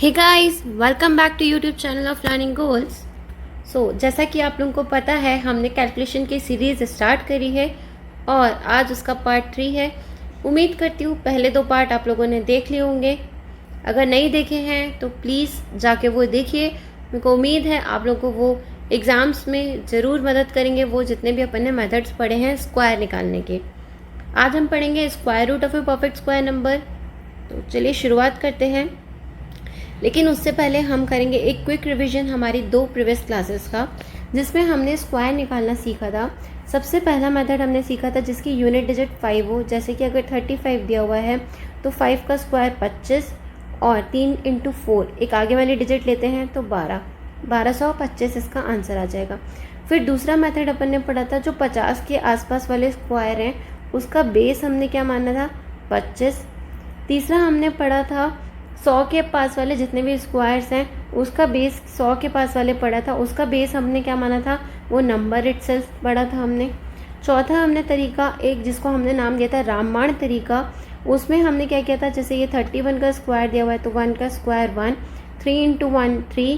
Hey guys, welcome back to YouTube channel of learning goals. जैसा कि आप लोगों को पता है, हमने कैलकुलेशन की सीरीज़ स्टार्ट करी है और आज उसका पार्ट 3 है। उम्मीद करती हूँ पहले 2 पार्ट आप लोगों ने देख लिए होंगे। अगर नहीं देखे हैं तो प्लीज़ जाके वो देखिए। मेरे को उम्मीद है आप लोगों को वो एग्ज़ाम्स में ज़रूर मदद करेंगे, वो जितने भी अपन ने मेथड्स पढ़े हैं स्क्वायर निकालने के। आज हम पढ़ेंगे square root of a perfect square number. तो चलिए शुरुआत करते हैं, लेकिन उससे पहले हम करेंगे एक क्विक रिवीजन हमारी 2 प्रीवियस क्लासेस का, जिसमें हमने स्क्वायर निकालना सीखा था। सबसे पहला मेथड हमने सीखा था जिसकी यूनिट डिजिट 5 हो, जैसे कि अगर 35 दिया हुआ है तो 5 का स्क्वायर 25 और 3 × 4 एक आगे वाली डिजिट लेते हैं तो 1225 इसका आंसर आ जाएगा। फिर दूसरा मेथड अपन ने पढ़ा था जो 50 के आसपास वाले स्क्वायर हैं उसका बेस हमने क्या माना था 25। तीसरा हमने पढ़ा था 100 के पास वाले जितने भी स्क्वायर्स हैं उसका बेस 100 के पास वाले पढ़ा था, उसका बेस हमने क्या माना था वो नंबर इटसेल्फ पढ़ा था हमने। चौथा हमने तरीका एक जिसको हमने नाम दिया था रामबाण तरीका, उसमें हमने क्या किया था, जैसे ये 31 का स्क्वायर दिया हुआ है तो 1 का स्क्वायर 1, 3 × 1 3,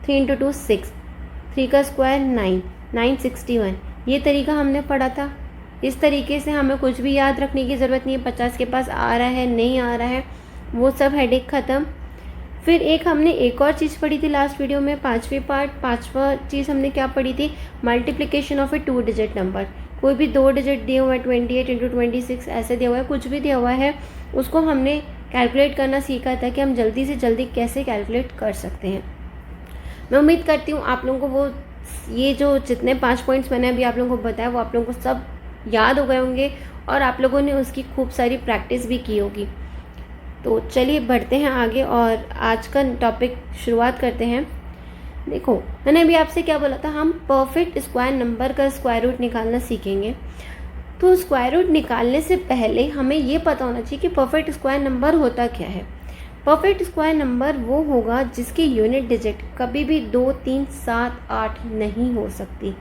3 × 2 6, 3 का स्क्वायर 9, 961, ये तरीका हमने पढ़ा था। इस तरीके से हमें कुछ भी याद रखने की ज़रूरत नहीं है, 50 के पास आ रहा है नहीं आ रहा है वो सब हेडेक ख़त्म। फिर हमने एक और चीज़ पढ़ी थी लास्ट वीडियो में, पांचवा चीज़ हमने क्या पढ़ी थी, multiplication of A 2 digit number. कोई भी 2 डिजिट दिए हुआ है 28 × 26 ऐसे दिया हुआ है, कुछ भी दिया हुआ है उसको हमने कैलकुलेट करना सीखा था कि हम जल्दी से जल्दी कैसे कैलकुलेट कर सकते हैं। मैं उम्मीद करती हूँ आप लोगों को वो ये जो जितने 5 पॉइंट्स मैंने अभी आप लोगों को बताया वो आप लोगों को सब याद हो गए होंगे और आप लोगों ने उसकी खूब सारी प्रैक्टिस भी की होगी। तो चलिए बढ़ते हैं आगे और आज का टॉपिक शुरुआत करते हैं। देखो मैंने अभी आपसे क्या बोला था, हम परफेक्ट स्क्वायर नंबर का स्क्वायर रूट निकालना सीखेंगे। तो स्क्वायर रूट निकालने से पहले हमें ये पता होना चाहिए कि परफेक्ट स्क्वायर नंबर होता क्या है। परफेक्ट स्क्वायर नंबर वो होगा जिसकी यूनिट डिजिट कभी भी 2, 3, 7, 8 नहीं हो सकती।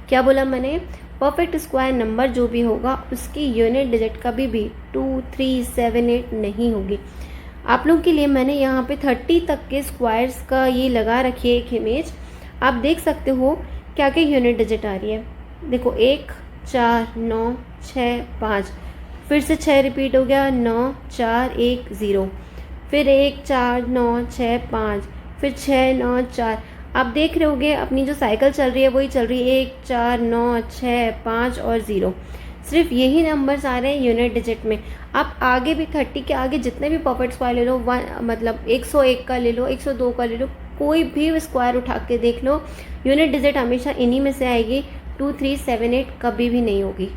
क्या बोला मैंने, परफेक्ट स्क्वायर नंबर जो भी होगा उसकी यूनिट डिजिट कभी भी 2, 3, 7, 8 नहीं होगी। आप लोग के लिए मैंने यहाँ पे 30 तक के स्क्वायर्स का ये लगा रखी है एक इमेज, आप देख सकते हो क्या क्या यूनिट डिजिट आ रही है। देखो 1, 4, 9, 6, 5, फिर से 6 रिपीट हो गया, 9, 4, 1, 0, फिर 1, 4, 9, 6, 5, फिर 6, 9, 4। आप देख रहे होगे अपनी जो साइकिल चल रही है वही चल रही है, 1, 4, 9, 6, 5 और 0। सिर्फ यही नंबर्स आ रहे हैं यूनिट डिजिट में। आप आगे भी 30 के आगे जितने भी परफेक्ट स्क्वायर ले लो, मतलब 101 का ले लो, 102 का ले लो, कोई भी स्क्वायर उठा के देख लो, यूनिट डिजिट हमेशा इन्हीं में से आएगी, 2, 3, 7, 8 कभी भी नहीं होगी।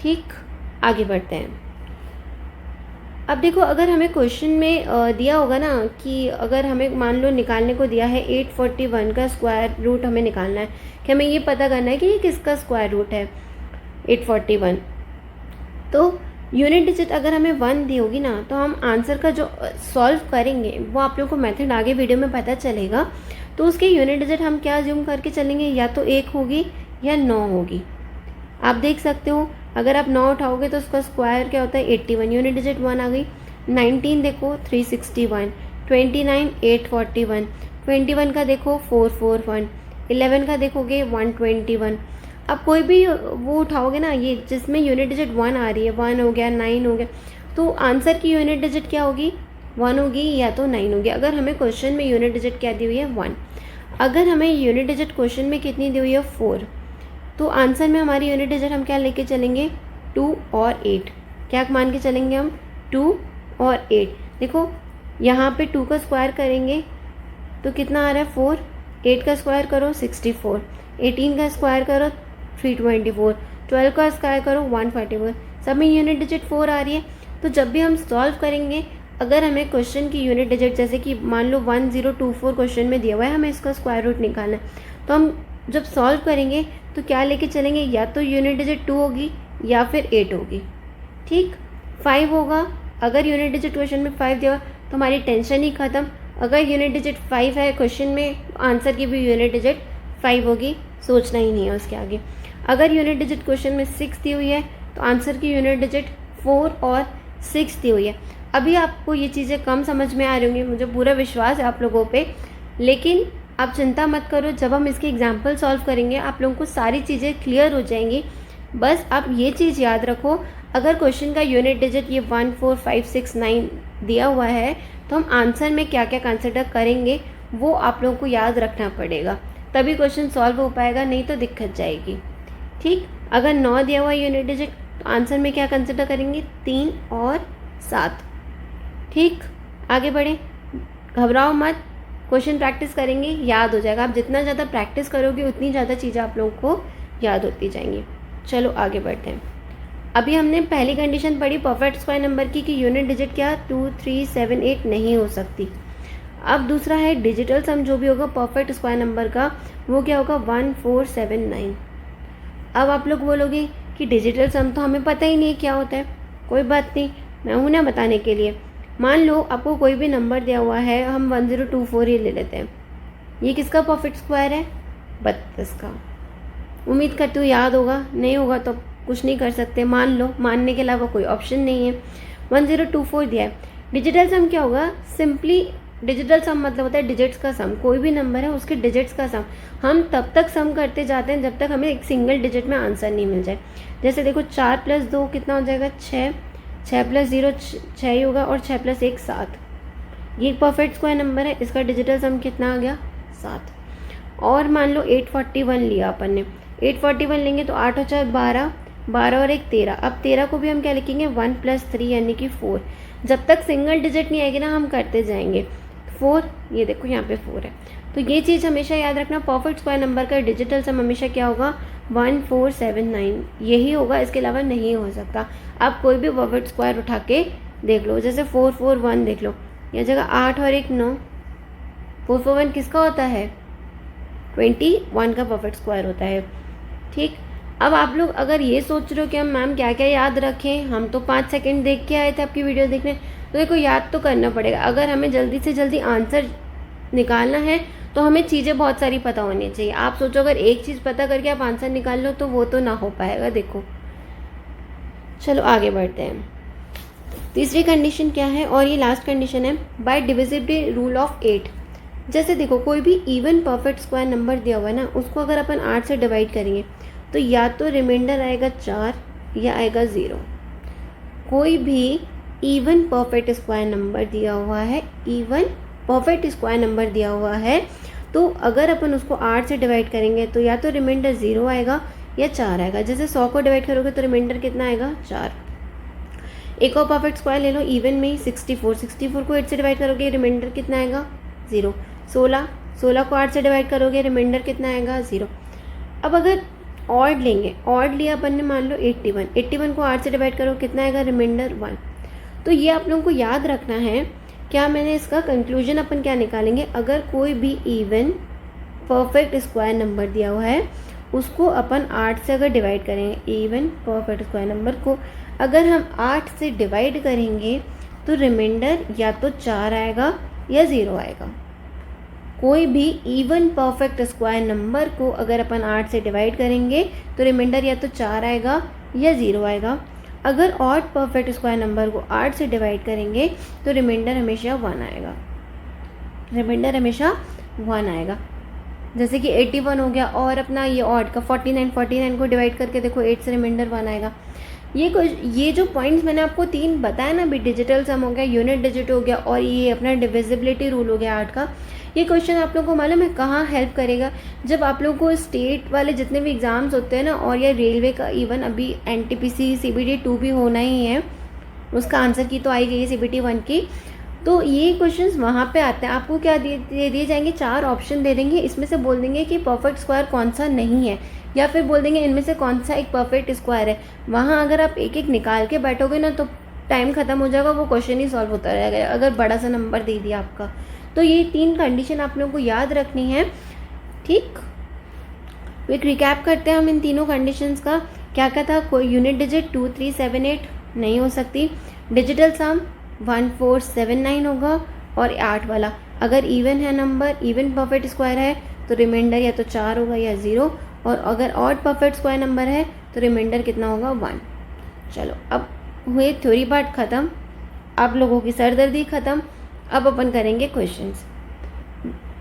ठीक, आगे बढ़ते हैं। अब देखो अगर हमें क्वेश्चन में दिया होगा ना कि अगर हमें मान लो निकालने को दिया है 841 का स्क्वायर रूट हमें निकालना है, कि हमें ये पता करना है कि ये किसका स्क्वायर रूट है 841। तो यूनिट डिजिट अगर हमें 1 दी होगी ना तो हम आंसर का जो सॉल्व करेंगे वो आप लोगों को मेथड आगे वीडियो में पता चलेगा। तो उसकी यूनिट डिजिट हम क्या ज्यूम करके चलेंगे, या तो 1 होगी या 9 होगी। आप देख सकते हो अगर आप 9 उठाओगे तो उसका स्क्वायर क्या होता है 81, यूनिट डिजिट 1 आ गई। 19 देखो 361, 29 841, 21 का देखो 441, 11 का देखोगे 121। अब कोई भी वो उठाओगे ना ये जिसमें यूनिट डिजिट 1 आ रही है, 1 हो गया, 9 हो गया, तो आंसर की यूनिट डिजिट क्या होगी 1 होगी या तो 9 होगी। अगर हमें क्वेश्चन में यूनिट डिजिट क्या दी हुई है 1, अगर हमें यूनिट डिजिट क्वेश्चन में कितनी दी हुई है 4, तो आंसर में हमारी यूनिट डिजिट हम क्या लेके चलेंगे 2 और 8। क्या मान के चलेंगे हम 2 और 8। देखो यहाँ पे 2 का स्क्वायर करेंगे तो कितना आ रहा है 4, 8 का स्क्वायर करो 64, 18 का स्क्वायर करो 324, 12 का स्क्वायर करो 144, सब में यूनिट डिजिट 4 आ रही है। तो जब भी हम सॉल्व करेंगे अगर हमें क्वेश्चन की यूनिट डिजिट जैसे कि मान लो 1024 क्वेश्चन में दिया हुआ है, हमें इसका स्क्वायर रूट निकालना है, तो हम जब सॉल्व करेंगे तो क्या लेके चलेंगे, या तो यूनिट डिजिट 2 होगी या फिर 8 होगी। ठीक, 5 होगा, अगर यूनिट डिजिट क्वेश्चन में 5 दिया तो हमारी टेंशन ही ख़त्म। अगर यूनिट डिजिट 5 है क्वेश्चन में, आंसर की भी यूनिट डिजिट 5 होगी, सोचना ही नहीं है उसके आगे। अगर यूनिट डिजिट क्वेश्चन में 6 दी हुई है तो आंसर की यूनिट डिजिट 4 और 6 दी हुई है। अभी आपको ये चीज़ें कम समझ में आ रही होंगी, मुझे पूरा विश्वास है आप लोगों पे, लेकिन आप चिंता मत करो, जब हम इसके एग्जाम्पल सॉल्व करेंगे आप लोगों को सारी चीज़ें क्लियर हो जाएंगी। बस आप ये चीज़ याद रखो, अगर क्वेश्चन का यूनिट डिजिट ये 1 4 5 6 9 दिया हुआ है तो हम आंसर में क्या क्या कंसिडर करेंगे वो आप लोगों को याद रखना पड़ेगा, तभी क्वेश्चन सॉल्व हो पाएगा, नहीं तो दिक्कत जाएगी। ठीक, अगर 9 दिया हुआ यूनिट डिजिट तो आंसर में क्या कंसिडर करेंगे, 3 और 7। ठीक, आगे बढ़ें, घबराओ मत, क्वेश्चन प्रैक्टिस करेंगे याद हो जाएगा। आप जितना ज़्यादा प्रैक्टिस करोगे उतनी ज़्यादा चीज़ें आप लोगों को याद होती जाएंगी। चलो आगे बढ़ते हैं। अभी हमने पहली कंडीशन पढ़ी परफेक्ट स्क्वायर नंबर की कि यूनिट डिजिट क्या 2 3 7 8 नहीं हो सकती। अब दूसरा है डिजिटल सम जो भी होगा परफेक्ट स्क्वायर नंबर का वो क्या होगा 1 4 7 9। अब आप लोग बोलोगे कि डिजिटल सम तो हमें पता ही नहीं क्या होता है। कोई बात नहीं, मैं हूं ना बताने के लिए। मान लो आपको कोई भी नंबर दिया हुआ है, हम 1024 ही ले लेते हैं। ये किसका परफेक्ट स्क्वायर है, 32 का। उम्मीद करती हूँ याद होगा, नहीं होगा तो कुछ नहीं कर सकते, मान लो, मानने के अलावा कोई ऑप्शन नहीं है। 1024 दिया है। डिजिटल सम क्या होगा, सिंपली डिजिटल सम मतलब होता है डिजिट्स का सम, कोई भी नंबर है उसके डिजिट्स का सम। हम तब तक सम करते जाते हैं जब तक हमें एक सिंगल डिजिट में आंसर नहीं मिल जाए। जैसे देखो 4 + 2 कितना हो जाएगा 6, 6 + 0 6 ही होगा और 6 + 1 7। ये परफेक्ट स्क्वायर नंबर है, इसका डिजिटल सम कितना आ गया 7। और मान लो 841 लिया अपन ने, 841 लेंगे तो 8 और 4 12, 12 और 1 13। अब 13 को भी हम क्या लिखेंगे 1 + 3 यानी कि 4। जब तक सिंगल डिजिट नहीं आएगी ना हम करते जाएंगे। 4, ये देखो यहाँ पे 4 है। तो ये चीज़ हमेशा याद रखना, परफेक्ट स्क्वायर नंबर का डिजिटल सम हमेशा क्या होगा 1 4 7 9 यही होगा, इसके अलावा नहीं हो सकता। आप कोई भी परफेक्ट स्क्वायर उठा के देख लो, जैसे 4 4 1 देख लो, यह जगह 8 और 1 9। 4 4 1 किसका होता है 21 का परफेक्ट स्क्वायर होता है। ठीक, अब आप लोग अगर ये सोच रहे हो कि हम मैम क्या क्या याद रखें, हम तो 5 सेकंड देख के आए थे आपकी वीडियो देखने, तो देखो याद तो करना पड़ेगा। अगर हमें जल्दी से जल्दी आंसर निकालना है तो हमें चीज़ें बहुत सारी पता होनी चाहिए। आप सोचो अगर एक चीज़ पता करके आप आंसर निकाल लो तो वो तो ना हो पाएगा। देखो चलो आगे बढ़ते हैं। तीसरी कंडीशन क्या है, और ये लास्ट कंडीशन है, बाय डिविजिबिलिटी रूल ऑफ 8। जैसे देखो कोई भी इवन परफेक्ट स्क्वायर नंबर दिया हुआ है ना, उसको अगर अपन 8 से डिवाइड करेंगे तो या तो रिमाइंडर आएगा 4 या आएगा 0। कोई भी इवन परफेक्ट स्क्वायर नंबर दिया हुआ है, इवन परफेक्ट स्क्वायर नंबर दिया हुआ है, तो अगर अपन उसको 8 से डिवाइड करेंगे तो या तो रिमाइंडर 0 आएगा या 4 आएगा। जैसे 100 को डिवाइड करोगे तो रिमाइंडर कितना आएगा 4। एक और परफेक्ट स्क्वायर ले लो इवन में ही 64, 64 को 8 से डिवाइड करोगे रिमाइंडर कितना आएगा 0। 16, 16 को 8 से डिवाइड करोगे रिमाइंडर कितना आएगा 0। अब अगर ऑड लेंगे, ऑड लिया अपन ने मान लो 81, 81 को 8 से डिवाइड करो कितना आएगा रिमाइंडर 1। तो ये आप लोगों को याद रखना है। क्या मैंने इसका कंक्लूजन अपन क्या निकालेंगे, अगर कोई भी इवन परफेक्ट स्क्वायर नंबर दिया हुआ है उसको अपन 8 से अगर डिवाइड करेंगे, इवन परफेक्ट स्क्वायर नंबर को अगर हम 8 से डिवाइड करेंगे तो रिमाइंडर या तो 4 आएगा या 0 आएगा। कोई भी इवन परफेक्ट स्क्वायर नंबर को अगर अपन 8 से डिवाइड करेंगे तो रिमाइंडर या तो 4 आएगा या 0 आएगा। अगर ऑड परफेक्ट स्क्वायर नंबर को 8 से डिवाइड करेंगे तो रिमाइंडर हमेशा 1 आएगा, रिमाइंडर हमेशा 1 आएगा। जैसे कि 81 हो गया, और अपना ये ऑड का 49 को डिवाइड करके देखो 8 से रिमाइंडर 1 आएगा। ये जो पॉइंट्स मैंने आपको 3 बताया ना, भी डिजिटल सम हो गया, यूनिट डिजिट हो गया, और ये अपना डिविजिबिलिटी रूल हो गया 8 का। ये क्वेश्चन आप लोगों को मालूम है कहाँ हेल्प करेगा, जब आप लोगों को स्टेट वाले जितने भी एग्ज़ाम्स होते हैं ना, और या रेलवे का, इवन अभी NTPC CBT 2 भी होना ही है, उसका आंसर की तो आई गई है CBT 1 की, तो ये क्वेश्चंस वहाँ पे आते हैं। आपको क्या दे दिए जाएंगे, 4 ऑप्शन दे देंगे, इसमें से बोल देंगे कि परफेक्ट स्क्वायर कौन सा नहीं है, या फिर बोल देंगे इनमें से कौन सा एक परफेक्ट स्क्वायर है। वहाँ अगर आप एक एक निकाल के बैठोगे ना तो टाइम ख़त्म हो जाएगा, वो क्वेश्चन ही सॉल्व होता रहेगा अगर बड़ा सा नंबर दे दिया आपका। तो ये 3 कंडीशन आप लोगों को याद रखनी है। ठीक, एक रिकैप करते हैं हम इन तीनों कंडीशंस का। क्या क्या था, कोई यूनिट डिजिट 2 3 7 8 नहीं हो सकती, डिजिटल सम 1 4 7 9 होगा, और 8 वाला अगर इवन है नंबर, इवन परफेक्ट स्क्वायर है तो रिमाइंडर या तो 4 होगा या 0, और अगर ऑड परफेक्ट स्क्वायर नंबर है तो रिमाइंडर कितना होगा 1। चलो अब हुए थ्योरी पार्ट ख़त्म, आप लोगों की सरदर्दी ख़त्म। अब अपन करेंगे क्वेश्चंस।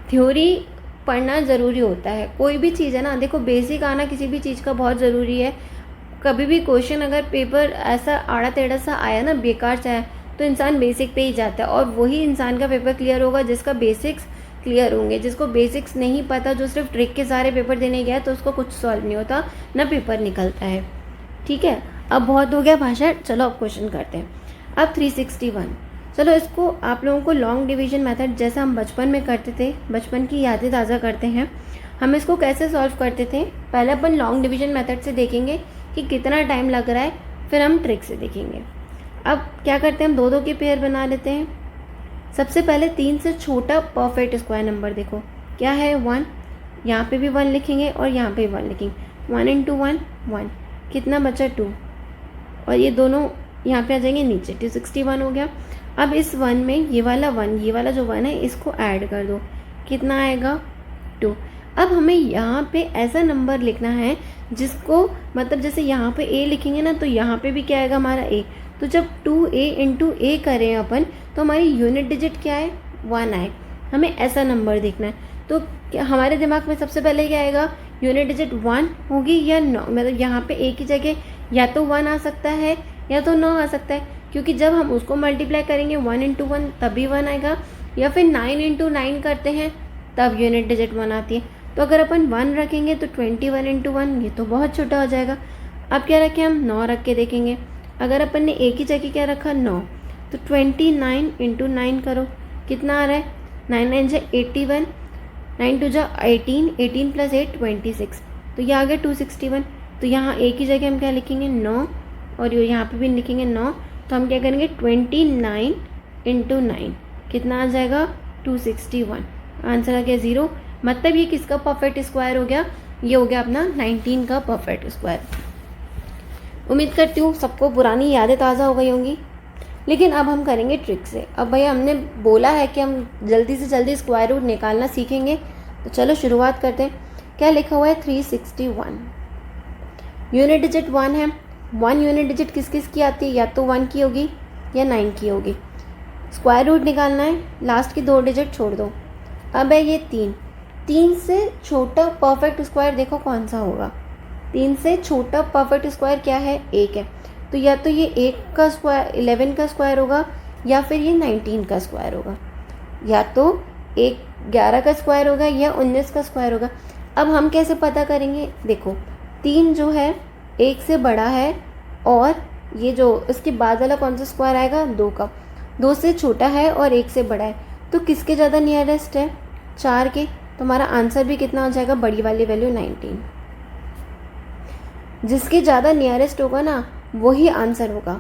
थ्योरी पढ़ना ज़रूरी होता है, कोई भी चीज़ है ना, देखो बेसिक आना किसी भी चीज़ का बहुत ज़रूरी है। कभी भी क्वेश्चन अगर पेपर ऐसा आड़ा टेढ़ा सा आया ना, बेकार सा है, तो इंसान बेसिक पे ही जाता है, और वही इंसान का पेपर क्लियर होगा जिसका बेसिक्स क्लियर होंगे। जिसको बेसिक्स नहीं पता, जो सिर्फ ट्रिक के सारे पेपर देने गया, तो उसको कुछ सॉल्व नहीं होता, ना पेपर निकलता है। ठीक है, अब बहुत हो गया भाषण, चलो अब क्वेश्चन करते हैं। अब 361, चलो इसको आप लोगों को लॉन्ग डिवीजन मेथड जैसा हम बचपन में करते थे, बचपन की यादें ताज़ा करते हैं। हम इसको कैसे सॉल्व करते थे, पहले अपन लॉन्ग डिवीजन मेथड से देखेंगे कि कितना टाइम लग रहा है, फिर हम ट्रिक से देखेंगे। अब क्या करते हैं, हम 2-2 के पेयर बना लेते हैं। सबसे पहले 3 से छोटा परफेक्ट स्क्वायर नंबर देखो क्या है, 1। यहाँ पे भी 1 लिखेंगे और यहाँ पे भी 1 लिखेंगे। 1 × 1 1, कितना बचा 2, और ये दोनों यहाँ पे आ जाएंगे नीचे, 261 हो गया। अब इस 1 में ये वाला 1, ये वाला जो 1 है इसको ऐड कर दो, कितना आएगा 2। अब हमें यहाँ पे ऐसा नंबर लिखना है जिसको, मतलब जैसे यहाँ पे a लिखेंगे ना, तो यहाँ पे भी क्या आएगा हमारा a। तो जब 2a × a करें अपन, तो हमारी यूनिट डिजिट क्या है, 1 आए। हमें ऐसा नंबर देखना है। तो क्या हमारे दिमाग में सबसे पहले क्या आएगा, यूनिट डिजिट 1 होगी या 9, मतलब यहाँ पे a की जगह या तो 1 आ सकता है या तो 9 आ सकता है, क्योंकि जब हम उसको मल्टीप्लाई करेंगे 1 × 1 तभी 1 आएगा, या फिर 9 × 9 करते हैं तब यूनिट डिजिट 1 आती है। तो अगर अपन 1 रखेंगे तो 21 × 1, ये तो बहुत छोटा हो जाएगा। अब क्या रखें हम, 9 रख के देखेंगे। अगर अपन ने a की जगह क्या रखा, 9, तो 29 × 9 करो, कितना आ रहा है, 9 9 जा 81, 9 2 जा 18, 18 + 8 26, तो ये आ गया 261। तो यहाँ a की जगह हम क्या लिखेंगे, 9, और यहाँ पे भी लिखेंगे 9। तो हम क्या करेंगे, 29 × 9, कितना आ जाएगा 261। आंसर आ गया 0। मतलब ये किसका परफेक्ट स्क्वायर हो गया, ये हो गया अपना 19 का परफेक्ट स्क्वायर। उम्मीद करती हूँ सबको पुरानी यादें ताज़ा हो गई होंगी। लेकिन अब हम करेंगे ट्रिक से। अब भैया हमने बोला है कि हम जल्दी से जल्दी स्क्वायर रूट निकालना सीखेंगे, तो चलो शुरुआत करते हैं। क्या लिखा हुआ है, 361। यूनिट डिजिट 1 है। 1 यूनिट डिजिट किस किस की आती है, या तो 1 की होगी या 9 की होगी। स्क्वायर रूट निकालना है, लास्ट की 2 डिजिट छोड़ दो। अब है ये 3 से छोटा परफेक्ट स्क्वायर देखो कौन सा होगा। 3 से छोटा परफेक्ट स्क्वायर क्या है, 1 है। तो या तो ये 1 का स्क्वायर 11 का स्क्वायर होगा, या फिर ये 19 का स्क्वायर होगा, या तो 11 का स्क्वायर होगा या 19 का स्क्वायर होगा। अब हम कैसे पता करेंगे, देखो 3 जो है 1 से बड़ा है, और ये जो इसके बाद वाला कौन सा स्क्वायर आएगा, 2 का। 2 से छोटा है और 1 से बड़ा है, तो किसके ज़्यादा नियरेस्ट है, 4 के। तो हमारा आंसर भी कितना हो जाएगा, बड़ी वाली वैल्यू 19। जिसके ज़्यादा नियरेस्ट होगा ना वही आंसर होगा।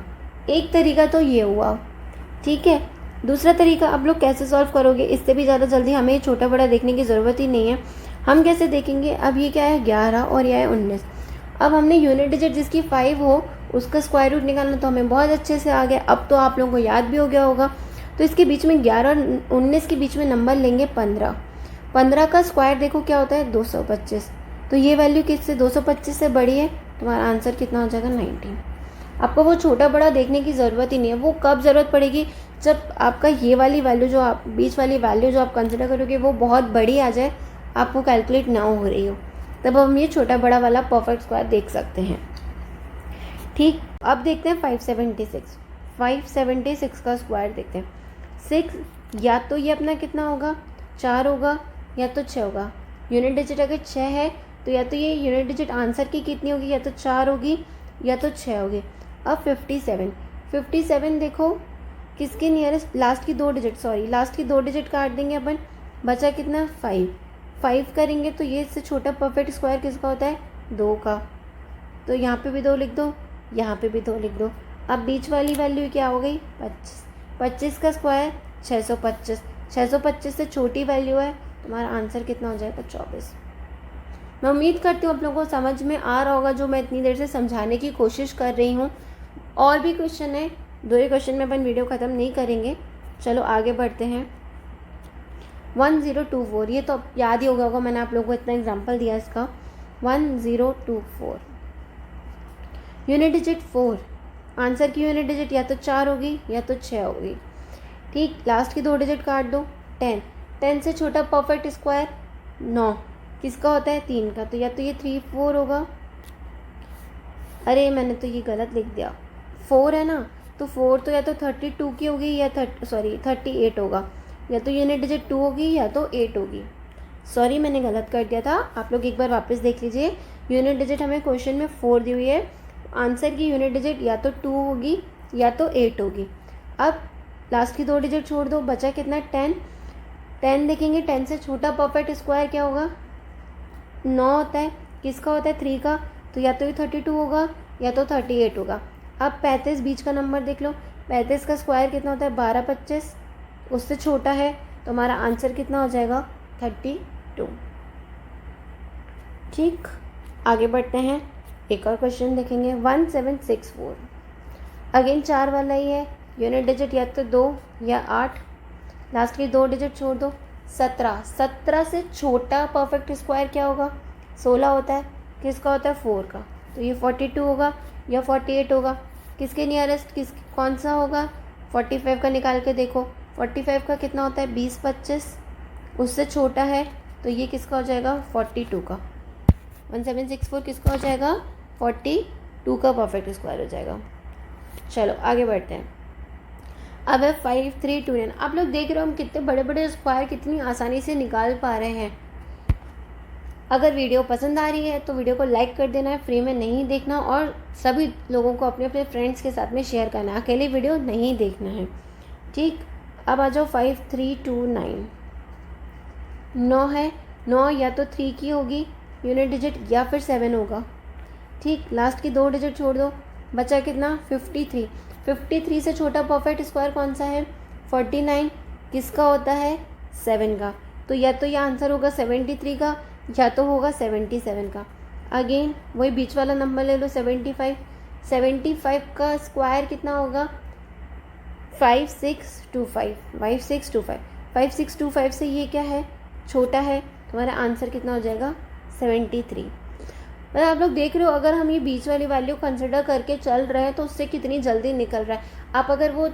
एक तरीका तो ये हुआ, ठीक है। दूसरा तरीका आप लोग कैसे सॉल्व करोगे, इससे भी ज़्यादा जल्दी, हमें छोटा बड़ा देखने की ज़रूरत ही नहीं है। हम कैसे देखेंगे, अब ये क्या है 11 और यह है 19। अब हमने यूनिट डिजिट जिसकी 5 हो उसका स्क्वायर रूट निकालना, तो हमें बहुत अच्छे से आ गया। अब तो आप लोगों को याद भी हो गया होगा। तो इसके बीच में 11 और 19 के बीच में नंबर लेंगे 15। 15 का स्क्वायर देखो क्या होता है, 225। तो ये वैल्यू किससे, 225 से बड़ी है। तुम्हारा आंसर कितना हो जाएगा, 19। आपको वो छोटा बड़ा देखने की ज़रूरत ही नहीं है। वो कब ज़रूरत पड़ेगी, जब आपका ये वाली वैल्यू जो आप बीच वाली वैल्यू जो आप कंसिडर करोगे वो बहुत बड़ी आ जाए, आपको कैलकुलेट ना हो रही हो, तब हम ये छोटा बड़ा वाला परफेक्ट स्क्वायर देख सकते हैं। ठीक, अब देखते हैं 576। 576 का स्क्वायर देखते हैं। 6 या तो ये अपना कितना होगा, 4 होगा या तो 6 होगा। यूनिट डिजिट अगर 6 है तो या तो ये यूनिट डिजिट आंसर की कितनी होगी, या तो 4 होगी या तो 6 होगी। अब 57 देखो किसके नियरेस्ट, लास्ट की 2 डिजिट काट देंगे अपन, बचा कितना 5 करेंगे तो ये इससे छोटा परफेक्ट स्क्वायर किसका होता है, 2 का। तो यहाँ पे भी 2 लिख दो, यहाँ पे भी 2 लिख दो। अब बीच वाली वैल्यू क्या हो गई, 25 का स्क्वायर 625। 625 से छोटी वैल्यू है, तुम्हारा आंसर कितना हो जाएगा, 24। मैं उम्मीद करती हूँ आप लोगों को समझ में आ रहा होगा जो मैं इतनी देर से समझाने की कोशिश कर रही हूँ। और भी क्वेश्चन है, 2 ही क्वेश्चन में अपन वीडियो ख़त्म नहीं करेंगे। चलो आगे बढ़ते हैं। 1024, ये तो याद ही होगा, मैंने आप लोगों को इतना एग्जाम्पल दिया इसका। 1024 यूनिट डिजिट 4। आंसर की यूनिट डिजिट या तो 4 होगी या तो 6 होगी। ठीक, लास्ट की 2 डिजिट काट दो। 10, 10 से छोटा परफेक्ट स्क्वायर 9, किसका होता है? 3 का। तो या तो ये 3 4 होगा, अरे मैंने तो ये गलत लिख दिया, 4 है ना, तो 4 तो या तो 32 की होगी या 38 होगा, या तो यूनिट डिजिट 2 होगी या तो 8 होगी। सॉरी मैंने गलत कर दिया था, आप लोग एक बार वापस देख लीजिए। यूनिट डिजिट हमें क्वेश्चन में 4 दी हुई है, आंसर की यूनिट डिजिट या तो 2 होगी या तो 8 होगी। अब लास्ट की 2 डिजिट छोड़ दो, बचा कितना? 10। 10 देखेंगे, 10 से छोटा परफेक्ट स्क्वायर क्या होगा? 9 होता है, किसका होता है? 3 का। तो या तो ये 32 होगा या तो 38 होगा। अब 35 बीच का नंबर देख लो, 35 का स्क्वायर कितना होता है? 12 25, उससे छोटा है, तो हमारा आंसर कितना हो जाएगा? 32। ठीक, आगे बढ़ते हैं, एक और क्वेश्चन देखेंगे। 1764, अगेन 4 वाला ही है, यूनिट डिजिट या तो 2 या 8, लास्ट की 2 डिजिट छोड़ दो। 17, 17 से छोटा परफेक्ट स्क्वायर क्या होगा? 16 होता है, किसका होता है? 4 का। तो ये 42 होगा या 48 होगा, किसके नियरेस्ट कौन सा होगा? 45 का निकाल के देखो, 45 का कितना होता है? 20 25, उससे छोटा है, तो ये किसका हो जाएगा? 42 का। 1764 किसका हो जाएगा? 42 का परफेक्ट स्क्वायर हो जाएगा। चलो आगे बढ़ते हैं। अब है 5329। आप लोग देख रहे हो हम कितने बड़े बड़े स्क्वायर कितनी आसानी से निकाल पा रहे हैं। अगर वीडियो पसंद आ रही है तो वीडियो को लाइक कर देना है, फ्री में नहीं देखना, और सभी लोगों को अपने अपने फ्रेंड्स के साथ में शेयर करना है, अकेले वीडियो नहीं देखना है। ठीक, अब आ जाओ 5329। 9 है, 9 या तो 3 की होगी यूनिट डिजिट या फिर 7 होगा। ठीक, लास्ट की 2 डिजिट छोड़ दो, बचा कितना? 53। 53 से छोटा परफेक्ट स्क्वायर कौन सा है? 49, किसका होता है? 7 का। तो या तो ये आंसर होगा 73 का या तो होगा 77 का। अगेन वही बीच वाला नंबर ले लो, 75। 75 का स्क्वायर कितना होगा? 5625। 5625, 5625 से ये क्या है? छोटा है, तुम्हारा आंसर कितना हो जाएगा? 73। मतलब आप लोग देख रहे हो, अगर हम ये बीच वाली वैल्यू कंसिडर करके चल रहे हैं तो उससे कितनी जल्दी निकल रहा है। आप अगर वो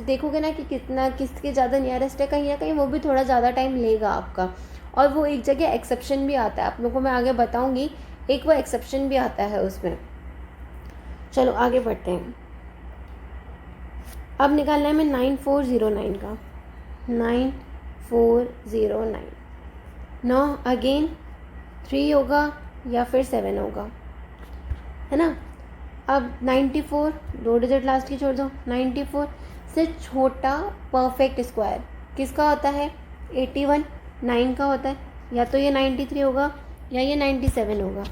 देखोगे ना कि कितना किसके ज़्यादा नियरेस्ट है, कहीं ना कहीं वो भी थोड़ा ज़्यादा टाइम लेगा आपका। और वो एक जगह एक्सेप्शन भी आता है, आप लोगों को मैं आगे बताऊंगी, एक वो एक्सेप्शन भी आता है उसमें। चलो आगे बढ़ते हैं। अब निकालना है हमें 9409 का। 9409, 9 अगेन 3 होगा या फिर 7 होगा, है ना। अब 94, 2 डिजिट लास्ट की छोड़ दो। 94 से छोटा परफेक्ट स्क्वायर किसका होता है? 81, 9 का होता है, या तो ये 93 होगा या ये 97 होगा।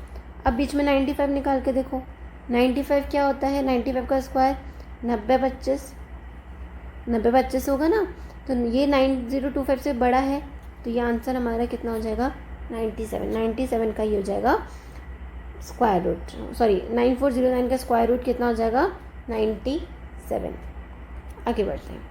अब बीच में 95 निकाल के देखो, 95 क्या होता है? 95 का स्क्वायर 90 25, 90 25 होगा ना, तो ये 9025 से बड़ा है, तो ये आंसर हमारा कितना हो जाएगा? 97। 97 का ही हो जाएगा स्क्वायर रूट, सॉरी 9409 का स्क्वायर रूट कितना हो जाएगा? 97। आगे बढ़ते हैं।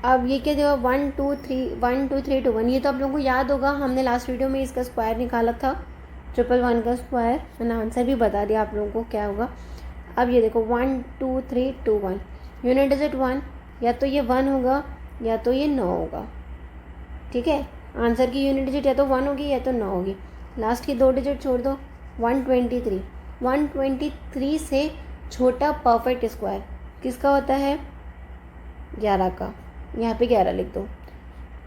अब ये क्या देगा? 1 2 3 1 2 3 2 1, ये तो आप लोगों को याद होगा, हमने लास्ट वीडियो में इसका स्क्वायर निकाला था, 111 का स्क्वायर, मैंने आंसर भी बता दिया आप लोगों को क्या होगा। अब ये देखो 1 2 3 2 1, यूनिट डिजिट 1, या तो ये 1 होगा या तो ये 9 होगा। ठीक है, आंसर की यूनिट डिजिट या तो 1 होगी या तो 9 होगी। लास्ट की 2 डिजिट छोड़ दो। 123, 123 से छोटा परफेक्ट स्क्वायर किसका होता है? 11 का, यहाँ पे 11 लिख दो।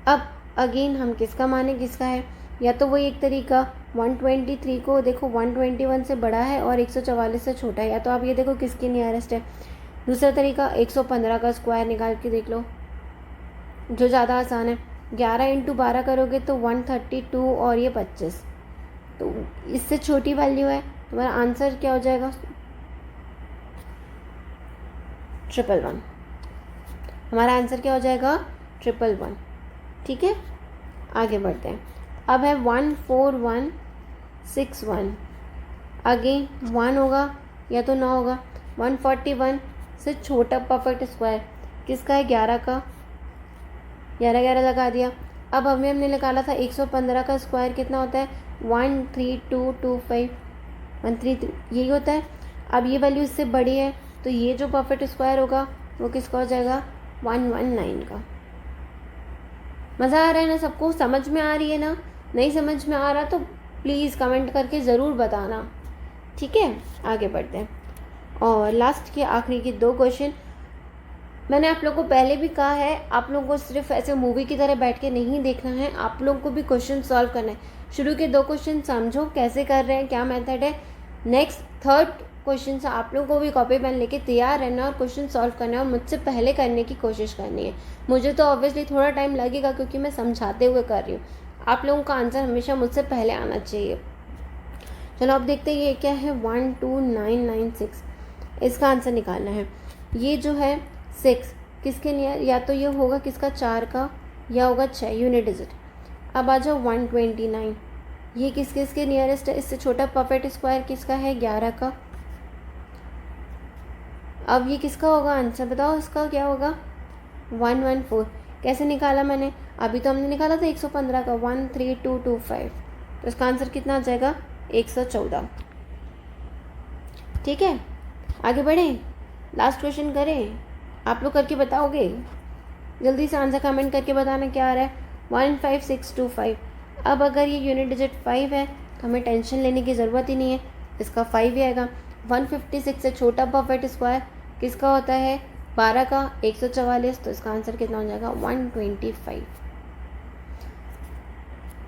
अब अगेन हम किसका माने, किसका है? या तो वही एक तरीका 123 को देखो 121 से बड़ा है और 144 से छोटा है, या तो आप ये देखो किसके नियरेस्ट है। दूसरा तरीका 115 का स्क्वायर निकाल के देख लो, जो ज़्यादा आसान है। 11 × 12 करोगे तो 132 और ये 25, तो इससे छोटी वैल्यू है, तुम्हारा आंसर क्या हो जाएगा? 111। हमारा आंसर क्या हो जाएगा? 111। ठीक है, आगे बढ़ते हैं। अब है 14161, अगेन 1 होगा या तो 9 होगा। 141 से छोटा परफेक्ट स्क्वायर किसका है? 11 का, 11 11 लगा दिया। अब हमने निकाला था 115 का स्क्वायर कितना होता है? 13225, 132 यही होता है। अब ये वैल्यू इससे बड़ी है तो ये जो परफेक्ट स्क्वायर होगा वो किसका हो जाएगा, 119 का। मज़ा आ रहा है ना, सबको समझ में आ रही है ना? नहीं समझ में आ रहा तो प्लीज़ कमेंट करके ज़रूर बताना, ठीक है। आगे बढ़ते हैं। और लास्ट के आखिरी के 2 क्वेश्चन, मैंने आप लोगों को पहले भी कहा है, आप लोगों को सिर्फ ऐसे मूवी की तरह बैठ के नहीं देखना है, आप लोगों को भी क्वेश्चन सॉल्व करना है। शुरू के 2 क्वेश्चन समझो कैसे कर रहे हैं, क्या मेथड है। नेक्स्ट थर्ड क्वेश्चन से आप लोगों को भी कॉपी पेन लेके तैयार रहना और क्वेश्चन सॉल्व करना है और मुझसे पहले करने की कोशिश करनी है। मुझे तो ऑब्वियसली थोड़ा टाइम लगेगा क्योंकि मैं समझाते हुए कर रही हूँ। आप लोगों का आंसर हमेशा मुझसे पहले आना चाहिए। चलो अब देखते हैं ये क्या है, 12996, इसका आंसर निकालना है। ये जो है 6 किसके नियर, या तो ये होगा किसका 4 का या होगा 6 यूनिट डिजिट। अब आ जाओ 129, ये किस किसके नियरेस्ट है, इससे छोटा परफेक्ट स्क्वायर किसका है, 11 का। अब ये किसका होगा आंसर, बताओ इसका क्या होगा, 114। कैसे निकाला मैंने, अभी तो हमने निकाला था 115 का, 13225, तो इसका आंसर कितना आ जाएगा, 114। ठीक है, आगे बढ़ें, लास्ट क्वेश्चन करें। आप लोग करके बताओगे, जल्दी से आंसर कमेंट करके बताना क्या आ रहा है। 15625। अब अगर ये यूनिट डिजिट 5 है तो हमें टेंशन लेने की ज़रूरत ही नहीं है, इसका 5 ही आएगा। 156 से छोटा परफेक्ट स्क्वायर किसका होता है, 12 का, 144, तो इसका आंसर कितना हो जाएगा, 125।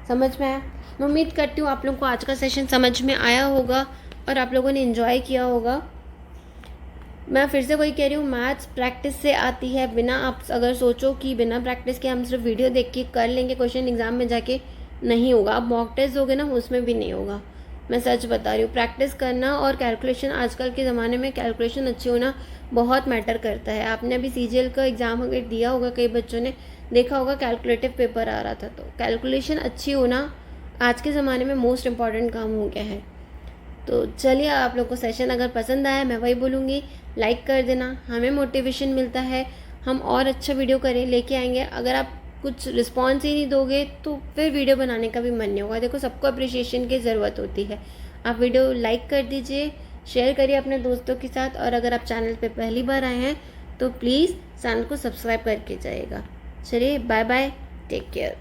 समझ में आया? मैं उम्मीद करती हूँ आप लोगों को आज का सेशन समझ में आया होगा और आप लोगों ने एंजॉय किया होगा। मैं फिर से वही कह रही हूँ, मैथ्स प्रैक्टिस से आती है। बिना आप अगर सोचो कि बिना प्रैक्टिस के हम सिर्फ वीडियो देख के कर लेंगे क्वेश्चन एग्ज़ाम में जाके, नहीं होगा। आप मॉक टेस्ट दोगे ना, उसमें भी नहीं होगा। मैं सच बता रही हूँ, प्रैक्टिस करना और कैलकुलेशन, आजकल के ज़माने में कैलकुलेशन अच्छी होना बहुत मैटर करता है। आपने अभी CGL का एग्ज़ाम अगर दिया होगा, कई बच्चों ने देखा होगा कैलकुलेटिव पेपर आ रहा था, तो कैलकुलेशन अच्छी होना आज के ज़माने में मोस्ट इम्पॉर्टेंट काम हो गया है। तो चलिए, आप लोग को सेशन अगर पसंद आया, मैं वही बोलूँगी, लाइक कर देना, हमें मोटिवेशन मिलता है, हम और अच्छा वीडियो करें लेके आएंगे। अगर आप कुछ रिस्पॉन्स ही नहीं दोगे तो फिर वीडियो बनाने का भी मन नहीं होगा। देखो, सबको अप्रिशिएशन की ज़रूरत होती है। आप वीडियो लाइक कर दीजिए, शेयर करिए अपने दोस्तों के साथ, और अगर आप चैनल पे पहली बार आए हैं तो प्लीज़ चैनल को सब्सक्राइब करके जाइएगा। चलिए, बाय बाय, टेक केयर।